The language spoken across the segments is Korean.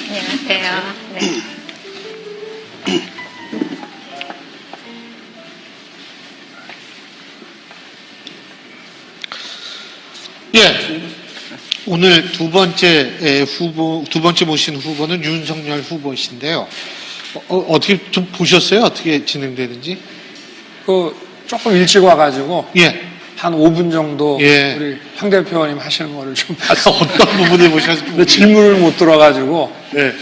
안녕하세요. 네. 예. 오늘 두 번째 모신 후보는 윤석열 후보이신데요. 어떻게 좀 보셨어요? 어떻게 진행되는지? 조금 일찍 와가지고. 예. 한 5분 정도. 예. 우리 황 대표님 하시는 거를 좀 봤어요. 어떤 부분을 보셨는지. 질문을 못 들어가지고. 네.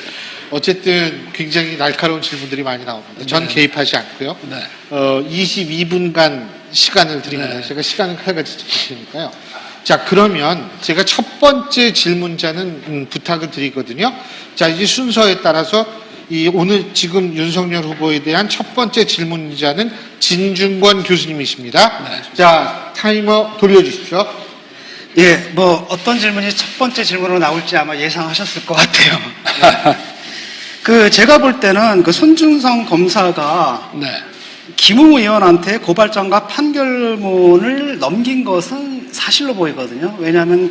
어쨌든 굉장히 날카로운 질문들이 많이 나옵니다. 전 네. 개입하지 않고요. 네. 22분간 시간을 드립니다. 네. 제가 시간을 칼같이 지킬 테니까요. 자, 그러면 제가 첫 번째 질문자는 부탁을 드리거든요. 자, 이제 순서에 따라서 오늘 지금 윤석열 후보에 대한 첫 번째 질문자는 진중권 교수님이십니다. 네. 자, 타이머 돌려주십시오. 예, 뭐 어떤 질문이 첫 번째 질문으로 나올지 아마 예상하셨을 것 같아요. 제가 볼 때는 손준성 검사가 네. 김웅 의원한테 고발장과 판결문을 넘긴 것은 사실로 보이거든요. 왜냐하면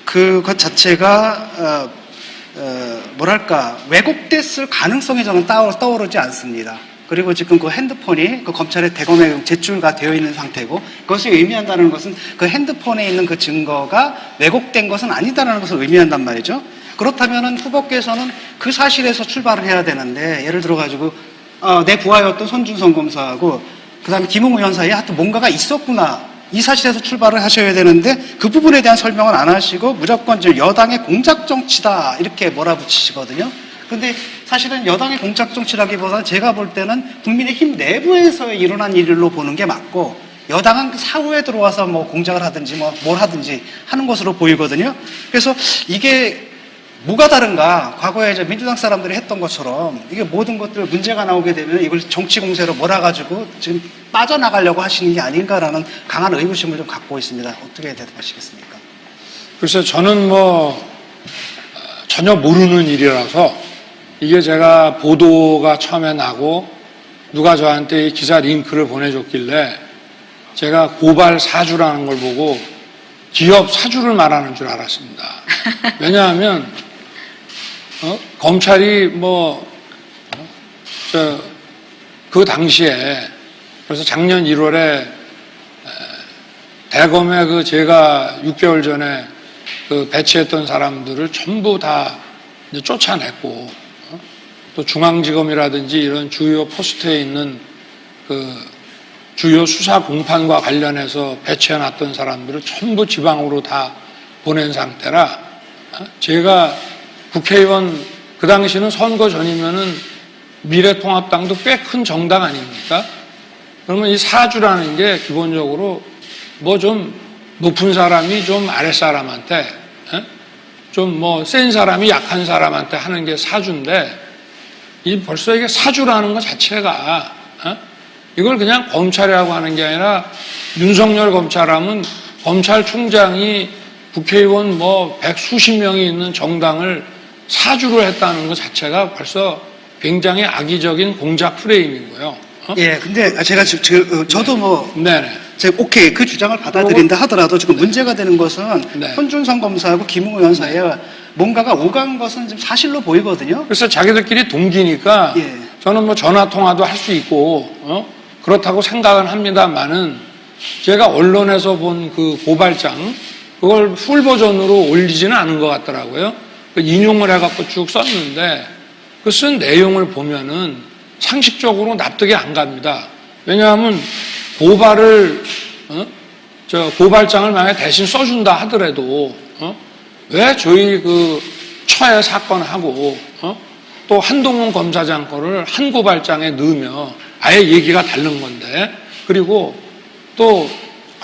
그것 자체가 왜곡됐을 가능성이 저는 떠오르지 않습니다. 그리고 지금 그 핸드폰이 검찰의 대검에 제출가 되어 있는 상태고, 그것이 의미한다는 것은 그 핸드폰에 있는 그 증거가 왜곡된 것은 아니다라는 것을 의미한단 말이죠. 그렇다면은 후보께서는 그 사실에서 출발을 해야 되는데, 예를 들어가지고 내 부하였던 손준성 검사하고 그 다음에 김웅 의원 사이에 하여튼 뭔가가 있었구나, 이 사실에서 출발을 하셔야 되는데 그 부분에 대한 설명은 안 하시고 무조건 지금 여당의 공작 정치다 이렇게 몰아붙이시거든요. 그런데 사실은 여당의 공작 정치라기보다는 제가 볼 때는 국민의힘 내부에서 일어난 일로 보는 게 맞고, 여당은 사후에 들어와서 뭐 공작을 하든지 뭘 하든지 하는 것으로 보이거든요. 그래서 이게 뭐가 다른가? 과거에 이제 민주당 사람들이 했던 것처럼 이게 모든 것들 문제가 나오게 되면 이걸 정치 공세로 몰아가지고 지금 빠져나가려고 하시는 게 아닌가라는 강한 의구심을 좀 갖고 있습니다. 어떻게 대답하시겠습니까? 글쎄, 저는 전혀 모르는 일이라서, 이게 제가 보도가 처음에 나고 누가 저한테 이 기사 링크를 보내줬길래 제가 고발 사주라는 걸 보고 기업 사주를 말하는 줄 알았습니다. 왜냐하면 검찰이 그 당시에, 그래서 작년 1월에 대검에 제가 6개월 전에 배치했던 사람들을 전부 다 이제 쫓아냈고, 또 중앙지검이라든지 이런 주요 포스트에 있는 주요 수사 공판과 관련해서 배치해놨던 사람들을 전부 지방으로 다 보낸 상태라, 제가 국회의원, 그 당시는 선거 전이면은 미래통합당도 꽤 큰 정당 아닙니까? 그러면 이 사주라는 게 기본적으로 좀 높은 사람이 좀 아랫사람한테, 좀 센 사람이 약한 사람한테 하는 게 사주인데, 벌써 이게 사주라는 것 자체가, 이걸 그냥 검찰이라고 하는 게 아니라, 윤석열 검찰하면 검찰총장이 국회의원 백수십 명이 있는 정당을 사주를 했다는 것 자체가 벌써 굉장히 악의적인 공작 프레임이고요. 예, 근데 제가 저도 네네. 제가 오케이, 그 주장을 받아들인다 하더라도 지금 문제가 되는 것은 네. 손준성 검사하고 김웅 의원 사이에 뭔가가 오간 것은 지금 사실로 보이거든요. 그래서 자기들끼리 동기니까 예. 저는 전화 통화도 할 수 있고 그렇다고 생각은 합니다만은, 제가 언론에서 본 그 고발장, 그걸 풀 버전으로 올리지는 않은 것 같더라고요. 인용을 해갖고 쭉 썼는데 그 쓴 내용을 보면은 상식적으로 납득이 안 갑니다. 왜냐하면 고발장을 만약에 대신 써준다 하더라도 왜 저희 처해 사건하고 또 한동훈 검사장 거를 한 고발장에 넣으며 아예 얘기가 다른 건데, 그리고 또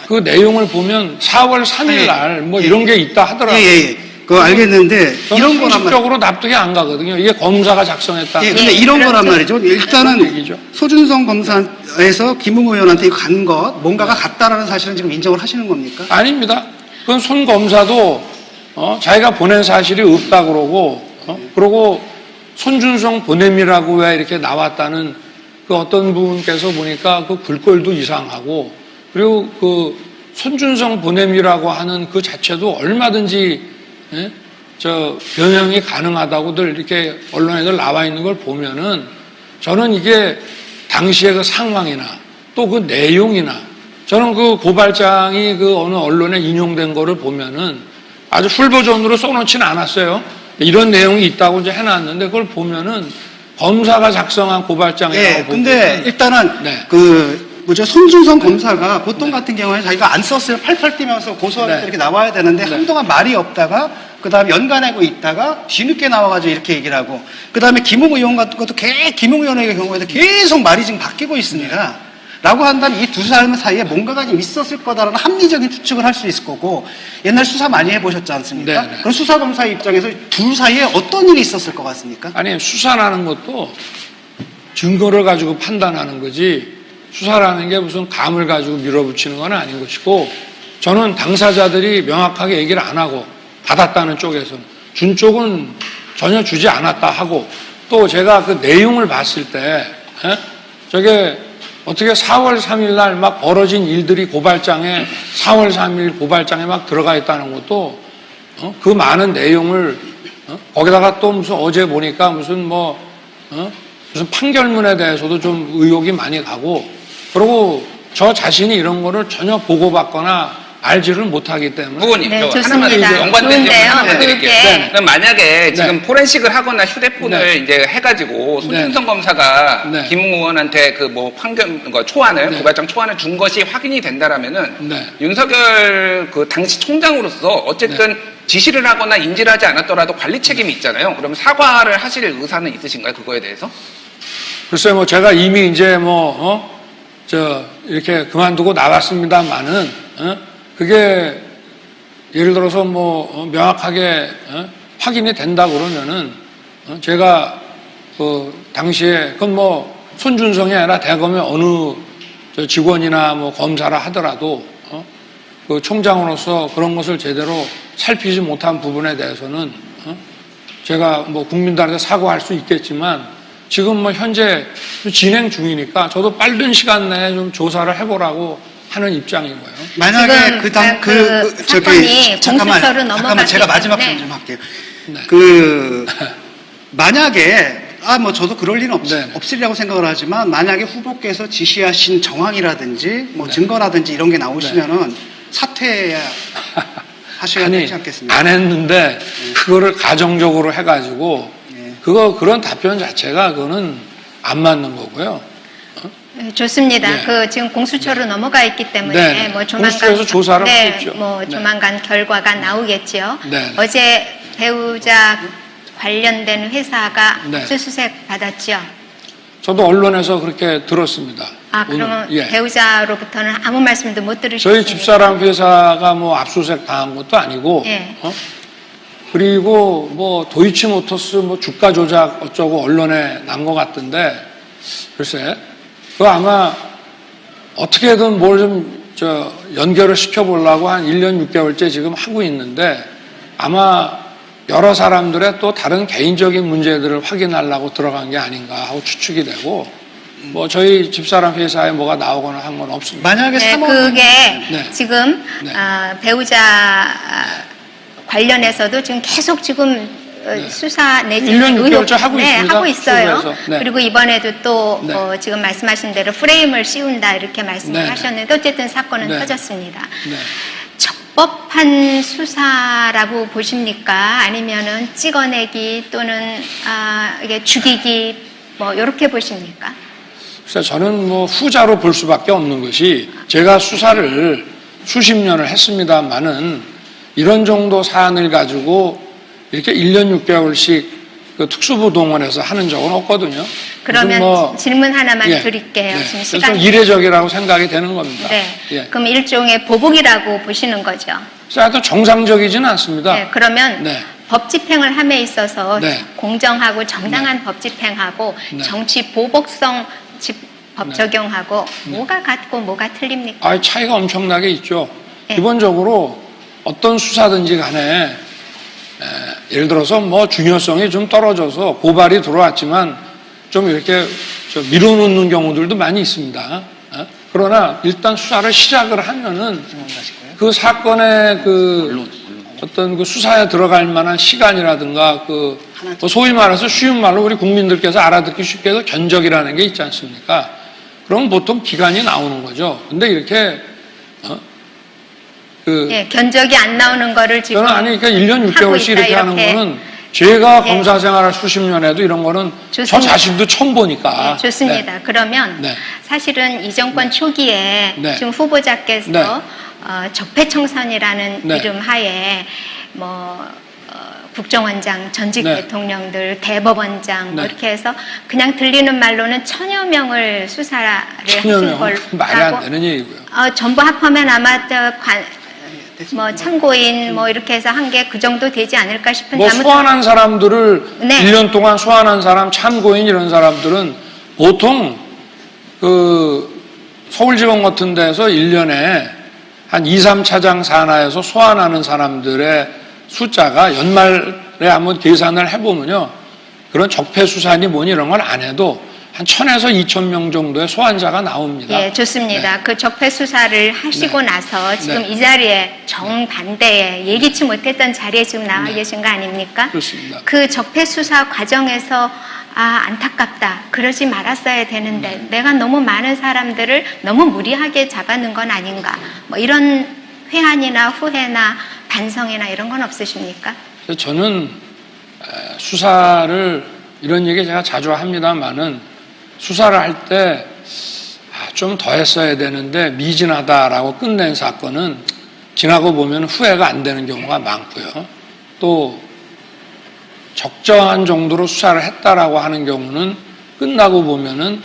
그 내용을 보면 4월 3일 날 이런 게 있다 하더라고요. 예. 그거 알겠는데 이런 거란 상식적으로 납득이 안 가거든요. 이게 검사가 작성했다. 예, 근데 이런 거란 말이죠. 일단은 소준성 검사에서 김웅 의원한테 간 것, 뭔가가 갔다라는 사실은 지금 인정을 하시는 겁니까? 아닙니다. 그건 손 검사도 자기가 보낸 사실이 없다 그러고, 그러고 손준성 보냄이라고 왜 이렇게 나왔다는 그 어떤 분께서 보니까 그 글꼴도 이상하고, 그리고 손준성 보냄이라고 하는 그 자체도 얼마든지 예? 변형이 가능하다고들 이렇게 언론에들 나와 있는 걸 보면은 저는 이게 당시의 그 상황이나 또 그 내용이나 저는 그 고발장이 그 어느 언론에 인용된 거를 보면은 아주 풀 버전으로 써놓지는 않았어요. 이런 내용이 있다고 이제 해놨는데 그걸 보면은 검사가 작성한 고발장이라고 예, 보고. 근데 일단은 네. 손준성 검사가 보통 같은 경우에 자기가 안 썼으면 팔팔 뛰면서 고소할 때 네. 이렇게 나와야 되는데 네. 한동안 말이 없다가 그다음에 연간하고 있다가 뒤늦게 나와가지고 이렇게 얘기를 하고 그다음에 김웅 의원 같은 것도 김웅 의원의 경우에도 계속 말이 지금 바뀌고 있습니다. 라고 한다면 이 두 사람 사이에 뭔가가 좀 있었을 거다라는 합리적인 추측을 할 수 있을 거고 옛날 수사 많이 해보셨지 않습니까? 네, 네. 그럼 수사검사의 입장에서 둘 사이에 어떤 일이 있었을 것 같습니까? 아니 수사라는 것도 증거를 가지고 판단하는 거지 수사라는 게 무슨 감을 가지고 밀어붙이는 건 아닌 것이고 저는 당사자들이 명확하게 얘기를 안 하고 받았다는 쪽에서는 준 쪽은 전혀 주지 않았다 하고 또 제가 그 내용을 봤을 때 저게 어떻게 4월 3일 날 막 벌어진 일들이 고발장에 4월 3일 고발장에 막 들어가 있다는 것도 그 많은 내용을 거기다가 또 무슨 어제 보니까 무슨 무슨 판결문에 대해서도 좀 의혹이 많이 가고 그리고 저 자신이 이런 거를 전혀 보고받거나 알지를 못하기 때문에 후보님, 네, 저 좋습니다. 하나만 연관된 질문 좋은데요. 하나만 드릴게요. 그게- 그럼 만약에 지금 네. 포렌식을 하거나 휴대폰을 네. 이제 해가지고 손준성 네. 검사가 네. 김웅 의원한테 그 판결, 초안을, 네. 고발장 초안을 준 것이 확인이 된다라면은 네. 윤석열 그 당시 총장으로서 어쨌든 지시를 하거나 인지를 하지 않았더라도 관리 책임이 있잖아요. 그러면 사과를 하실 의사는 있으신가요? 그거에 대해서? 글쎄 제가 이미 이제 이렇게 그만두고 나갔습니다만은 그게 예를 들어서 명확하게 확인이 된다 그러면은 제가 그 당시에 그건 손준성이 아니라 대검의 어느 직원이나 검사라 하더라도 그 총장으로서 그런 것을 제대로 살피지 못한 부분에 대해서는 제가 국민들한테 사과할 수 있겠지만 지금 현재 진행 중이니까 저도 빠른 시간 내에 좀 조사를 해보라고 하는 입장이고요. 만약에 지금 사건이 공수처로 넘어갔기 제가 마지막 때문에. 좀 할게요. 네. 만약에 저도 그럴 리는 네. 없으리라고 생각을 하지만 만약에 후보께서 지시하신 정황이라든지 네. 증거라든지 이런 게 나오시면은 사퇴 하셔야 아니, 되지 않겠습니까? 안 했는데 그거를 가정적으로 해가지고 그런 답변 자체가 그거는 안 맞는 거고요. 네, 좋습니다. 네. 지금 공수처로 넘어가 있기 때문에 네. 공수처에서 조사를 하겠죠. 네. 조만간 결과가 나오겠죠. 네. 어제 배우자 관련된 회사가 네. 압수수색 받았죠. 저도 언론에서 그렇게 들었습니다. 그러면 오늘, 예. 배우자로부터는 아무 말씀도 못 들으셨어요. 저희 집사람 회사가 압수수색 당한 것도 아니고, 예. 그리고 도이치모터스 주가 조작 어쩌고 언론에 난 것 같던데, 글쎄, 그거 아마 어떻게든 뭘 연결을 시켜보려고 한 1년 6개월째 지금 하고 있는데, 아마 여러 사람들의 또 다른 개인적인 문제들을 확인하려고 들어간 게 아닌가 하고 추측이 되고, 저희 집사람 회사에 뭐가 나오거나 한 건 없습니다. 만약에 네, 3월 그게 네. 지금 네. 배우자 관련해서도 지금 계속 지금 수사 내지 1년 6개월째 하고 있습니다. 하고 있어요. 수사에서. 네. 그리고 이번에도 또 네. 지금 말씀하신 대로 프레임을 씌운다 이렇게 말씀을 네. 하셨는데 어쨌든 사건은 네. 터졌습니다. 네. 적법한 수사라고 보십니까? 아니면은 찍어내기 또는 이게 죽이기 이렇게 보십니까? 그래서 저는 후자로 볼 수밖에 없는 것이 제가 수사를 수십 년을 했습니다만은 이런 정도 사안을 가지고 이렇게 1년 6개월씩 그 특수부 동원해서 하는 적은 없거든요. 그러면 질문 하나만 예, 드릴게요. 예. 지금 그래서 시간이. 이례적이라고 생각이 되는 겁니다. 네. 예. 그럼 일종의 보복이라고 보시는 거죠. 그래서 하여튼 정상적이지는 않습니다. 네. 그러면 네. 법 집행을 함에 있어서 네. 공정하고 정당한 법 집행하고 네. 정치 보복성 법 네. 적용하고 뭐가 같고 뭐가 틀립니까? 차이가 엄청나게 있죠. 네. 기본적으로 어떤 수사든지 간에 예를 들어서 중요성이 좀 떨어져서 고발이 들어왔지만 좀 이렇게 밀어놓는 경우들도 많이 있습니다. 그러나 일단 수사를 시작을 하면은 그 사건의 그 어떤 그 수사에 들어갈 만한 시간이라든가 그 소위 말해서 쉬운 말로 우리 국민들께서 알아듣기 쉽게 해서 견적이라는 게 있지 않습니까? 그럼 보통 기간이 나오는 거죠. 근데 이렇게 예, 견적이 안 나오는 거를 지금 저는 아니 그러니까 1년 6개월씩 있다, 이렇게 하는 이렇게. 거는 제가 예. 검사 생활을 수십 년 해도 이런 거는 좋습니다. 저 자신도 처음 보니까. 네, 좋습니다. 네. 그러면 네. 사실은 이 정권 초기에 네. 지금 후보자께서 네. 적폐청산이라는 네. 이름 하에 뭐 국정원장, 전직 네. 대통령들, 대법원장 뭐 네. 이렇게 해서 그냥 들리는 말로는 천여 명을 수사를 천여 하신 명 걸로 말이 안 되는 얘기고요. 전부 합하면 아마 뭐 참고인 뭐 이렇게 해서 한 게 그 정도 되지 않을까 싶은데 뭐 아무튼 소환한 사람들을 네. 1년 동안 소환한 사람, 참고인 이런 사람들은 보통 그 서울지검 같은 데서 1년에 한 2, 3차장 산하에서 소환하는 사람들의 숫자가 연말에 한번 계산을 해보면요. 그런 적폐수사니 뭐니 이런 걸 안 해도 한 1000에서 2000명 정도의 소환자가 나옵니다. 예, 좋습니다. 네. 그 적폐 수사를 하시고 네. 나서 지금 네. 이 자리에 정반대에 예기치 못했던 자리에 지금 나와 계신 거 아닙니까? 그렇습니다. 그 적폐 수사 과정에서 안타깝다. 그러지 말았어야 되는데 내가 너무 많은 사람들을 너무 무리하게 잡아놓은 건 아닌가. 뭐 이런 회한이나 후회나 반성이나 이런 건 없으십니까? 저는 수사를 이런 얘기 제가 자주 합니다만은 수사를 할 때 좀 더 했어야 되는데 미진하다라고 끝낸 사건은 지나고 보면 후회가 안 되는 경우가 많고요. 또 적정한 정도로 수사를 했다라고 하는 경우는 끝나고 보면은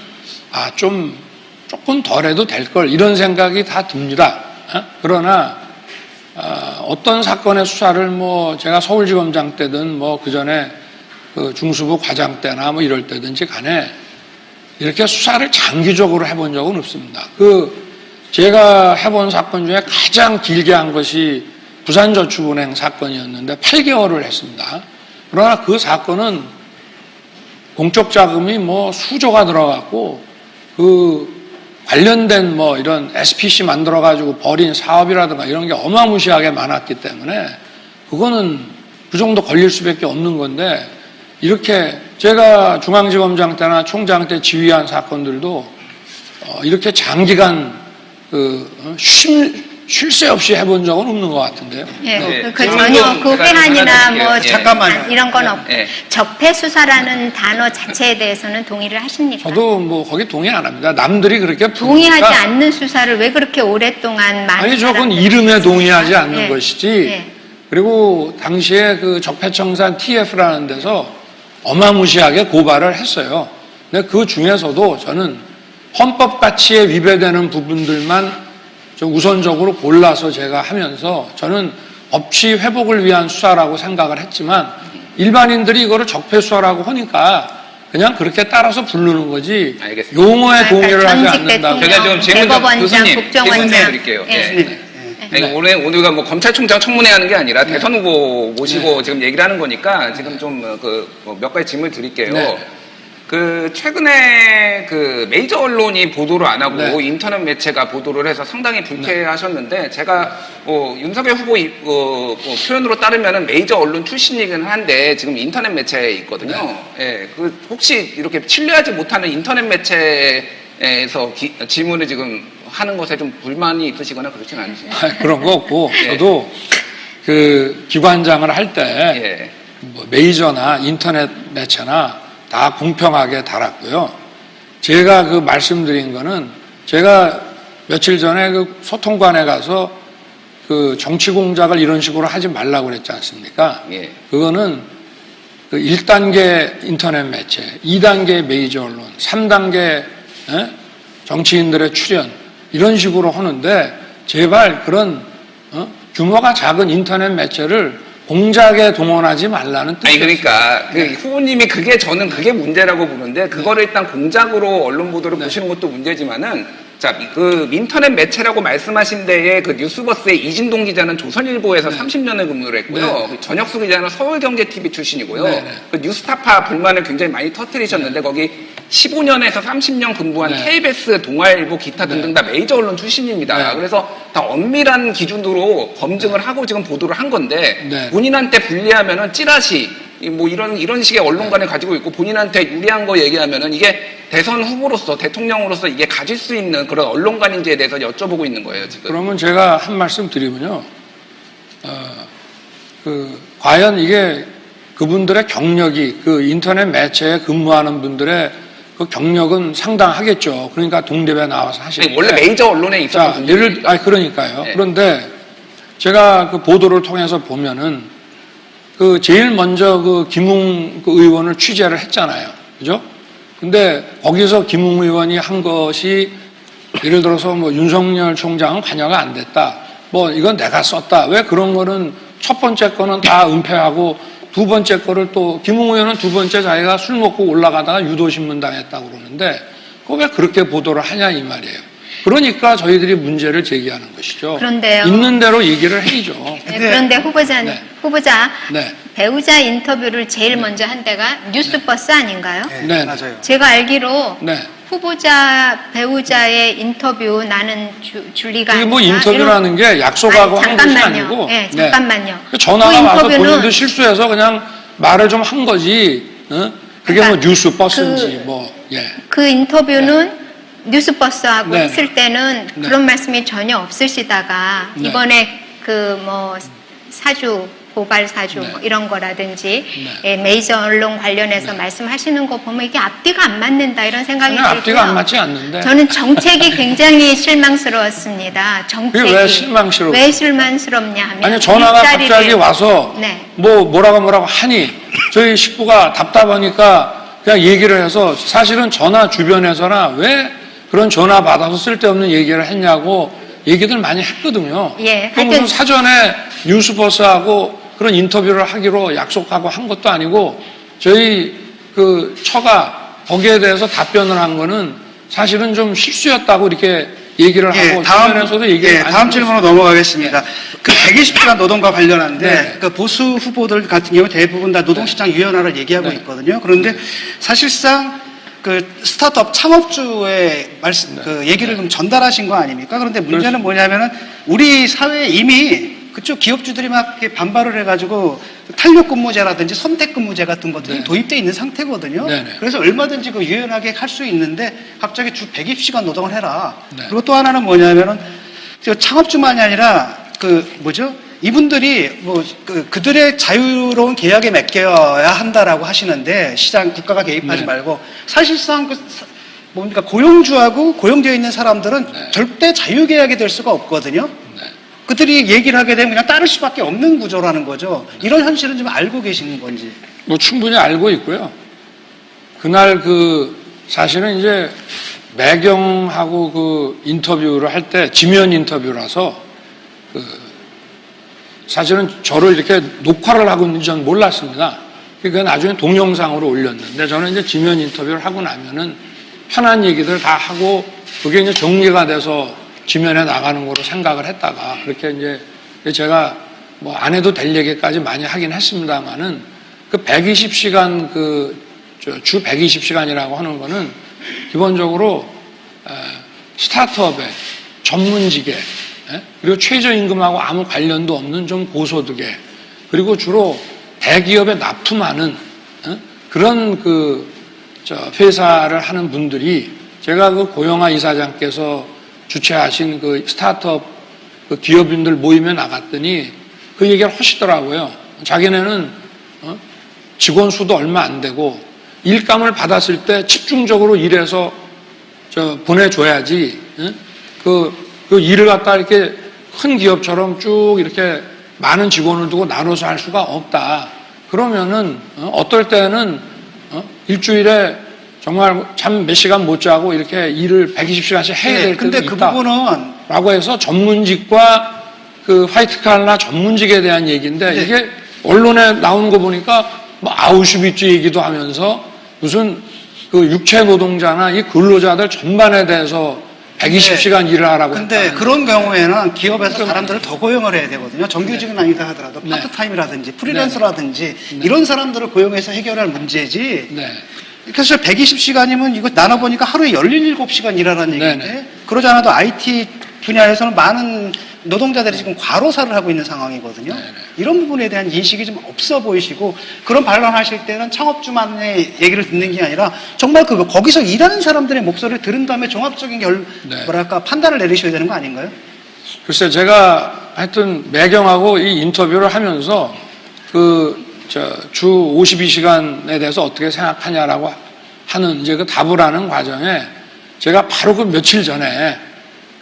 조금 덜 해도 될 걸 이런 생각이 다 듭니다. 그러나 어떤 사건의 수사를 뭐 제가 서울지검장 때든 뭐 그 전에 그 중수부 과장 때나 뭐 이럴 때든지 간에 이렇게 수사를 장기적으로 해본 적은 없습니다. 제가 해본 사건 중에 가장 길게 한 것이 부산저축은행 사건이었는데 8개월을 했습니다. 그러나 그 사건은 공적 자금이 뭐 수조가 들어갔고 관련된 뭐 이런 SPC 만들어가지고 벌인 사업이라든가 이런 게 어마무시하게 많았기 때문에 그거는 그 정도 걸릴 수밖에 없는 건데 이렇게 제가 중앙지검장 때나 총장 때 지휘한 사건들도 이렇게 장기간 쉴 새 없이 해본 적은 없는 것 같은데요. 예, 네. 전혀 그 제가 회한이나 하나 뭐 드릴게요. 잠깐만요. 이런 건 없고 예. 적폐 수사라는 단어 자체에 대해서는 동의를 하십니까? 저도 뭐 거기 동의 안 합니다. 남들이 그렇게 동의하지 부르니까 않는 수사를 왜 그렇게 오랫동안 많은 아니 저건 사람들이 이름에 동의하지 않는 예. 것이지. 예. 그리고 당시에 그 적폐청산 TF라는 데서 어마무시하게 고발을 했어요. 근데 그 중에서도 저는 헌법 가치에 위배되는 부분들만 좀 우선적으로 골라서 제가 하면서 저는 법치 회복을 위한 수사라고 생각을 했지만 일반인들이 이거를 적폐 수사라고 하니까 그냥 그렇게 따라서 부르는 거지 알겠습니다. 용어에 동의를 하지 전직 않는다고. 제가 지금 대통령, 질문 좀 대법원장, 교수님, 국정원장 질문 드릴게요. 예. 예. 아니, 오늘가 뭐 검찰총장 청문회 하는 게 아니라 대선 후보 모시고 지금 얘기를 하는 거니까 지금 좀 몇 가지 질문 드릴게요. 네. 최근에 메이저 언론이 보도를 안 하고 네. 인터넷 매체가 보도를 해서 상당히 불쾌하셨는데 제가 윤석열 후보 표현으로 따르면은 메이저 언론 출신이긴 한데 지금 인터넷 매체에 있거든요. 예, 혹시 이렇게 신뢰하지 못하는 인터넷 매체에서 질문을 지금 하는 것에 좀 불만이 있으시거나 그렇진 않으신가요? 그런 거 없고 예. 저도 기관장을 할 때 뭐 메이저나 인터넷 매체나 다 공평하게 달았고요. 제가 말씀드린 거는 제가 며칠 전에 소통관에 가서 정치 공작을 이런 식으로 하지 말라고 그랬지 않습니까? 예. 그거는 1단계 인터넷 매체, 2단계 메이저 언론, 3단계 정치인들의 출연 이런 식으로 하는데 제발 그런 규모가 작은 인터넷 매체를 공작에 동원하지 말라는 뜻이에요. 아니 그러니까 후보님이 저는 그게 문제라고 보는데 그거를 일단 공작으로 언론 보도를 보시는 것도 문제지만은 인터넷 매체라고 말씀하신 데에 뉴스버스의 이진동 기자는 조선일보에서 30년을 근무를 했고요. 전혁수 기자는 서울경제TV 출신이고요. 네. 뉴스타파 불만을 굉장히 많이 터뜨리셨는데 거기 15년에서 30년 근무한 네. KBS, 동아일보, 기타 등등 다 메이저 언론 출신입니다. 네. 그래서 다 엄밀한 기준으로 검증을 하고 지금 보도를 한 건데 네. 본인한테 불리하면은 찌라시 뭐 이런 식의 언론관을 가지고 있고 본인한테 유리한 거 얘기하면은 이게 대선 후보로서 대통령으로서 이게 가질 수 있는 그런 언론관인지에 대해서 여쭤보고 있는 거예요 지금. 그러면 제가 한 말씀 드리면요. 과연 이게 그분들의 경력이 그 인터넷 매체에 근무하는 분들의 그 경력은 상당하겠죠. 그러니까 동대에 나와서 하시는. 원래 메이저 언론에 있었던 분들이. 그러니까요. 네. 그런데 제가 그 보도를 통해서 보면은 그 제일 먼저 그 김웅 그 의원을 취재를 했잖아요. 그죠? 근데 거기서 김웅 의원이 한 것이 예를 들어서 뭐 윤석열 총장은 관여가 안 됐다. 뭐 이건 내가 썼다. 왜 그런 거는 첫 번째 거는 다 은폐하고 두 번째 거를 또 김웅 의원은 두 번째 자기가 술 먹고 올라가다가 유도신문 당했다고 그러는데 그거 왜 그렇게 보도를 하냐 이 말이에요. 그러니까 저희들이 문제를 제기하는 것이죠. 그런데요. 있는 대로 얘기를 해야죠. 네, 그런데 후보자 네. 배우자 인터뷰를 제일 먼저 한 데가 뉴스버스 아닌가요? 네. 맞아요. 제가 알기로 네. 배우자의 인터뷰 나는 줄리가 이게 뭐 아니라 인터뷰라는 게 약속하고 아니, 한 것이 잠깐만요. 아니고 네, 잠깐만요. 그 전화가 그 와서 인터뷰는- 본인도 실수해서 그냥 말을 좀 한 거지. 어? 그게 그러니까 뭐 뉴스 버스인지 그 인터뷰는 뉴스버스하고 네. 했을 때는 네. 그런 말씀이 전혀 없으시다가 네. 이번에 그 뭐 사주 고발 사주 네. 뭐 이런 거라든지 네. 예, 메이저 언론 관련해서 말씀하시는 거 보면 이게 앞뒤가 안 맞는다 이런 생각이 전혀 들고요. 앞뒤가 안 맞지 않는데. 저는 정책이 굉장히 실망스러웠습니다. 정책이 그게 왜 실망스러워? 왜 실망스럽냐 하면 아니 전화가 일자리를- 갑자기 와서 네. 뭐라고 하니 저희 식구가 답답하니까 그냥 얘기를 해서 사실은 전화 주변에서나 왜 그런 전화 받아서 쓸데없는 얘기를 했냐고 얘기들 많이 했거든요. 예, 그 무슨 사전에 뉴스버스하고 그런 인터뷰를 하기로 약속하고 한 것도 아니고 저희 그 처가 거기에 대해서 답변을 한 거는 사실은 좀 실수였다고 이렇게 얘기를 하고 주변에서도 얘기를 많이 다음 하고 질문으로 넘어가겠습니다. 그 120시간 노동과 관련한데 네. 그 보수 후보들 같은 경우 대부분 다 노동시장 유연화를 얘기하고 네. 있거든요. 그런데 사실상 그 스타트업 창업주의 그 얘기를 좀 전달하신 거 아닙니까? 그런데 문제는 뭐냐면은 우리 사회에 이미 그쪽 기업주들이 막 이렇게 반발을 해가지고 탄력근무제라든지 선택근무제 같은 것들이 네. 도입되어 있는 상태거든요. 네네. 그래서 얼마든지 그 유연하게 할 수 있는데 갑자기 주 120시간 노동을 해라. 네. 그리고 또 하나는 뭐냐면은 저 창업주만이 아니라 이분들이 그들의 자유로운 계약에 맡겨야 한다라고 하시는데 시장 국가가 개입하지 네. 말고 사실상 고용주하고 고용되어 있는 사람들은 네. 절대 자유계약이 될 수가 없거든요. 네. 그들이 얘기를 하게 되면 그냥 따를 수밖에 없는 구조라는 거죠. 이런 현실은 좀 알고 계시는 건지. 뭐 충분히 알고 있고요. 그날 사실은 이제 매경하고 그 인터뷰를 할 때 지면 인터뷰라서 사실은 저를 이렇게 녹화를 하고 있는지 전 몰랐습니다. 그게 나중에 동영상으로 올렸는데 저는 이제 지면 인터뷰를 하고 나면은 편한 얘기들 다 하고 그게 이제 정리가 돼서 지면에 나가는 거로 생각을 했다가 그렇게 이제 제가 뭐 안 해도 될 얘기까지 많이 하긴 했습니다만은 그 120시간 주 120시간이라고 하는 거는 기본적으로 스타트업의 전문직에 그리고 최저임금하고 아무 관련도 없는 좀 고소득에 그리고 주로 대기업에 납품하는 그런 회사를 하는 분들이 제가 그 고영하 이사장께서 주최하신 그 스타트업 그 기업인들 모임에 나갔더니 그 얘기를 하시더라고요. 자기네는 직원 수도 얼마 안 되고 일감을 받았을 때 집중적으로 일해서 보내줘야지 그 일을 갖다 이렇게 큰 기업처럼 쭉 이렇게 많은 직원을 두고 나눠서 할 수가 없다. 그러면은 어떨 때는 일주일에 정말 잠 몇 시간 못 자고 이렇게 일을 120시간씩 해야 될 때도 근데 있다. 그 부분은 라고 해서 전문직과 그 화이트칼라 전문직에 대한 얘기인데 네. 이게 언론에 나오는 거 보니까 뭐 아우슈비츠 얘기도 하면서 무슨 그 육체 노동자나 이 근로자들 전반에 대해서 120시간 일을 하라고 근데 했다는 그런 경우에는 기업에서 사람들을 더 고용을 해야 되거든요. 정규직은 아니다 하더라도 네. 파트타임이라든지 프리랜서라든지 이런 사람들을 고용해서 해결할 문제지. 네. 그래서 120시간이면 이거 나눠보니까 하루에 17시간 일하라는 얘기인데 네네. 그러지 않아도 IT 분야에서는 많은 노동자들이 지금 과로사를 하고 있는 상황이거든요. 이런 부분에 대한 인식이 좀 없어 보이시고 그런 발언하실 때는 창업주만의 얘기를 듣는 게 아니라 정말 거기서 일하는 사람들의 목소리를 들은 다음에 종합적인 네. 판단을 내리셔야 되는 거 아닌가요? 글쎄, 제가 하여튼 매경하고 이 인터뷰를 하면서 주 52시간에 대해서 어떻게 생각하냐라고 하는 이제 그 답을 하는 과정에 제가 바로 그 며칠 전에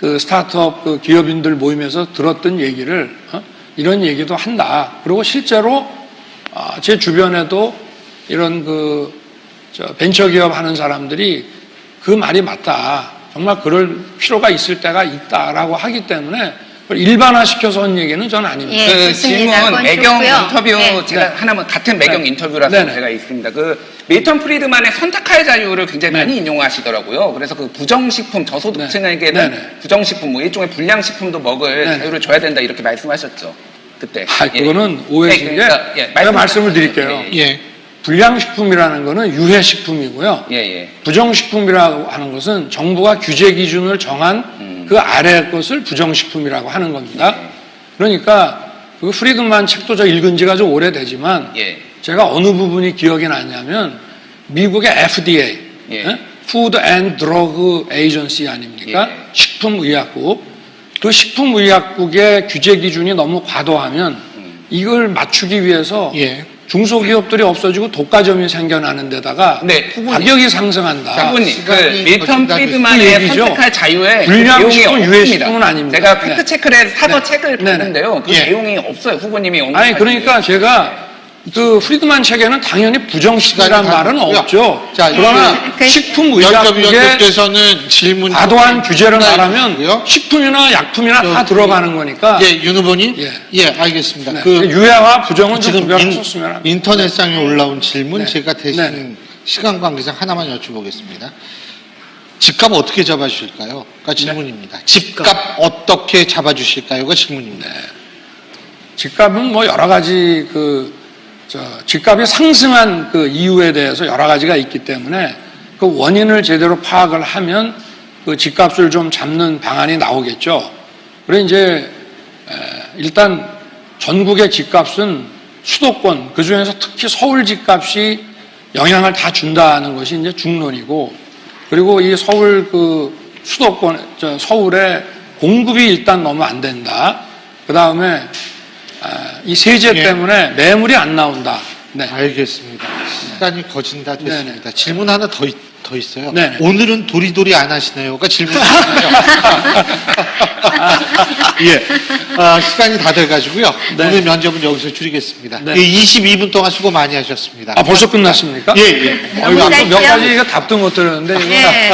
그 스타트업 그 기업인들 모임에서 들었던 얘기를 이런 얘기도 한다. 그리고 실제로 제 주변에도 이런 벤처기업 하는 사람들이 그 말이 맞다. 정말 그럴 필요가 있을 때가 있다라고 하기 때문에 일반화시켜서 한 얘기는 저는 아닙니다. 예, 그 좋습니다. 질문 그건 매경 좋고요. 인터뷰 네. 제가 하나만 같은 매경 네. 인터뷰라서 네네. 제가 있습니다. 그 밀턴 프리드만의 선택할 자유를 굉장히 네. 많이 인용하시더라고요. 그래서 그 부정식품 저소득층에게는 네네. 부정식품 일종의 불량식품도 먹을 네네. 자유를 줘야 된다 이렇게 말씀하셨죠. 그때. 그거는 오해신 게 제가 말씀을 드릴게요. 예. 불량식품이라는 거는 유해식품이고요. 예. 부정식품이라고 하는 것은 정부가 규제 기준을 정한 그 아래 것을 부정식품이라고 하는 겁니다. 그러니까 그 프리드만 책도 저 읽은 지가 좀 오래되지만 예. 제가 어느 부분이 기억이 나냐면 미국의 FDA, 예. Food and Drug Agency 아닙니까? 예. 식품의약국. 그 식품의약국의 규제 기준이 너무 과도하면 이걸 맞추기 위해서 예. 중소기업들이 없어지고 독과점이 생겨나는 데다가 네, 후보님. 가격이 상승한다. 후보님, 그 시간이 밀턴 거친다 프리드만의 그 얘기죠. 선택할 자유에 그 불량식품, 내용이 유해식품은 없습니다. 아닙니다. 제가 네. 팩트 체크를 해서 사서 네. 책을 네네. 봤는데요. 그 예. 내용이 없어요. 후보님이 아니 언급하신 그러니까 제가 그 프리드만 책에는 당연히 부정식이라는 시간이 다 말은 됐고요. 없죠. 자, 그러나 그- 식품의약국에 연접위원님께서는 질문 과도한 규제를 말하면 있고요. 식품이나 약품이나 다 들어가는 거니까 예, 윤 후보님. 예. 예, 알겠습니다. 네. 그 유해와 부정은 좀 지금 구별하셨으면 합니다. 인터넷상에 올라온 질문 네. 제가 대신 네. 시간 관계상 하나만 여쭤보겠습니다. 집값 어떻게 잡아주실까요? 가 질문입니다. 집값 어떻게 잡아주실까요?가 질문입니다. 집값은 뭐 여러 가지 집값이 상승한 그 이유에 대해서 여러 가지가 있기 때문에 그 원인을 제대로 파악을 하면 그 집값을 좀 잡는 방안이 나오겠죠. 그래 이제 일단 전국의 집값은 수도권 그 중에서 특히 서울 집값이 영향을 다 준다는 것이 이제 중론이고 그리고 이 서울 서울의 공급이 일단 너무 안 된다. 그 다음에 이 세제 예. 때문에 매물이 안 나온다. 네. 알겠습니다. 시간이 거진다 됐습니다. 네네. 질문 하나 더 있어요. 네네. 오늘은 도리도리 안 하시네요가 질문이거든요. 예. 시간이 다 돼가지고요. 네. 오늘 면접은 여기서 줄이겠습니다. 네. 예, 22분 동안 수고 많이 하셨습니다. 벌써 끝났습니까? 예, 예. 너무 몇 짧죠? 가지 답도 못 드렸는데 이거 예.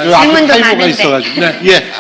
요 앞에 질문도 타이머가 많은데. 있어가지고. 네. 예.